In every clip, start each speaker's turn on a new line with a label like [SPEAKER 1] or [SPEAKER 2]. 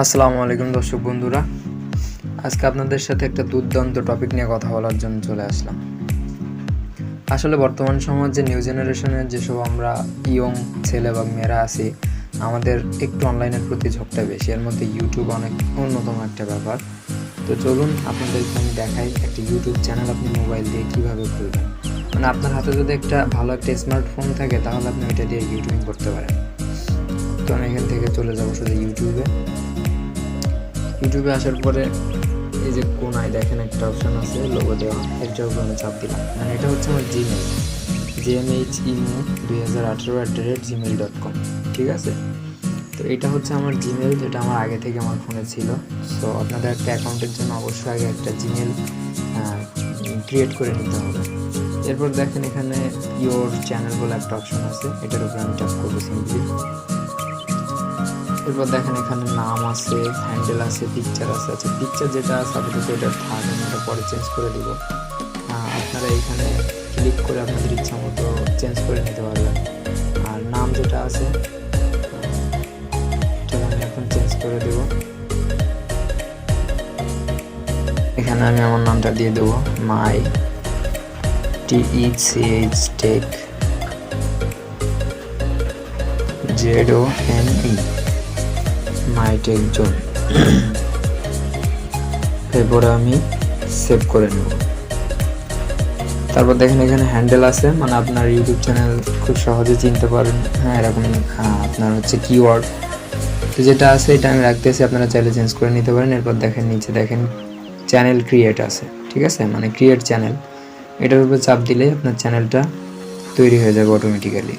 [SPEAKER 1] আসসালামু আলাইকুম দর্শক বন্ধুরা, আজকে আপনাদের সাথে একটা দুর্দান্ত টপিক নিয়ে কথা বলার জন্য চলে আসলাম। আসলে বর্তমান সমাজে নিউ জেনারেশনের যেসব আমরা ইয়ং ছেলে বা মেয়েরা আছি, আমাদের একটু অনলাইনের প্রতি ঝোঁকটা বেশি। এর মধ্যে ইউটিউব অনেক অন্যতম একটা ব্যাপার। তো চলুন আপনাদেরকে আমি দেখাই একটা ইউটিউব চ্যানেল আপনি মোবাইল দিয়ে কীভাবে খুলবেন। মানে আপনার হাতে যদি একটা ভালো একটা স্মার্টফোন থাকে তাহলে আপনি ওইটা দিয়ে ইউটিউবিং করতে পারেন। তো আমি এখান থেকে চলে যাবো শুধু ইউটিউবে আসার পরে এই যে কোনায় দেখেন একটা অপশন আছে লোগো দেওয়া, এটার উপর আমি চাপ দিলাম। মানে এটা হচ্ছে আমার জিমেল, jmhimu2018@gmail.com, ঠিক আছে। তো এটা হচ্ছে আমার জিমেল, যেটা আমার আগে থেকে আমার ফোনে ছিল। সো আপনাদের একটা অ্যাকাউন্টের জন্য অবশ্যই আগে একটা জিমেল ক্রিয়েট করে নিতে হবে। এরপর দেখেন এখানে ইওর চ্যানেল বলে একটা অপশন আছে, এটার উপরে আমি ট্যাপ করবো সিম্পলি। এরপর দেখেন এখানে নাম আছে, হ্যান্ডেল আছে, পিকচার আছে। আচ্ছা, পিকচার যেটা আছে আপাতত এটা থাক, আমি এটা পরে চেঞ্জ করে দিব। আপনারা এখানে ক্লিক করে আপনাদের ইচ্ছা মতো চেঞ্জ করে নিতে পারবেন। আর নাম যেটা আছে এটা আমি এখন চেঞ্জ করে দেব। এখানে আমি আমার নামটা দিয়ে দেবো মাই TECH ZONE মাই টেক জোন। এরপরে আমি সেভ করে নেব। তারপর দেখেন এখানে হ্যান্ডেল আছে, মানে আপনার ইউটিউব চ্যানেল খুব সহজে চিনতে পারেন। এরকম আপনার হচ্ছে কিওয়ার্ড, তো যেটা আছে এটা আমি রাখতেছি, আপনারা চাইলে চেঞ্জ করে নিতে পারেন। এরপর দেখেন নিচে দেখেন চ্যানেল ক্রিয়েট আছে, ঠিক আছে, মানে ক্রিয়েট চ্যানেল। এটার উপর চাপ দিলে আপনার চ্যানেলটা তৈরি হয়ে যাবে অটোমেটিক্যালি।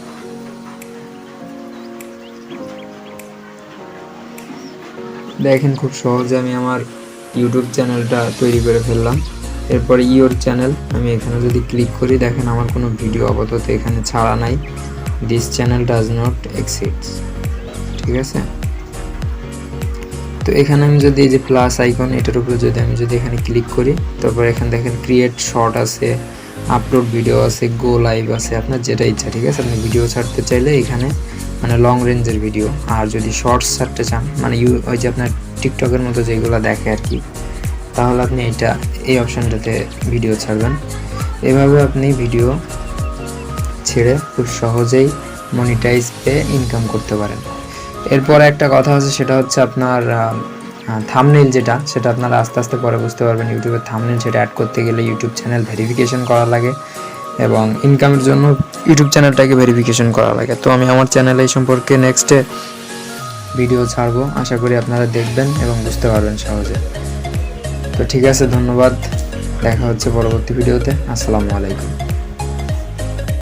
[SPEAKER 1] দেখেন খুব সহজে আমি আমার ইউটিউব চ্যানেলটা তৈরি করে ফেললাম। এরপরে ইওর চ্যানেল, আমি এখানে যদি ক্লিক করি দেখেন আমার কোনো ভিডিও আপাতত এখানে ছাড়া নাই। This channel does not exist, ঠিক আছে। তো এখানে আমি যদি এই যে প্লাস আইকন, এটার উপরে যদি এখানে ক্লিক করি, তারপর এখানে দেখেন ক্রিয়েট শর্ট আছে, আপলোড ভিডিও আছে, গো লাইভ আছে, আপনার যেটা ইচ্ছা, ঠিক আছে। আপনি ভিডিও ছাড়তে চাইলে এখানে মানে লং রেঞ্জের ভিডিও, আর যদি শর্টস ছাড়তে চান মানে ওই যে আপনার টিকটকের মতো যেগুলো দেখে আর কি, তাহলে আপনি এই অপশানটাতে ভিডিও ছাড়বেন। এভাবে আপনি ভিডিও ছেড়ে খুব সহজেই মনিটাইজ পেয়ে ইনকাম করতে পারেন। এরপর একটা কথা আছে, সেটা হচ্ছে আপনার থাম্বনেইল, সেটা আপনারা আস্তে আস্তে পরে বুঝতে পারবেন। ইউটিউবের থাম্বনেইল সেটা অ্যাড করতে গেলে ইউটিউব চ্যানেল ভেরিফিকেশন করা লাগে, এবং ইনকামের জন্য ইউটিউব চ্যানেলটাকে ভেরিফিকেশন করা লাগে। তো আমি আমার চ্যানেলে এই সম্পর্কে নেক্সটে ভিডিও ছাড়বো, আশা করি আপনারা দেখবেন এবং বুঝতে পারবেন সহজে। তো ঠিক আছে, ধন্যবাদ, দেখা হচ্ছে পরবর্তী ভিডিওতে। আসসালামু আলাইকুম।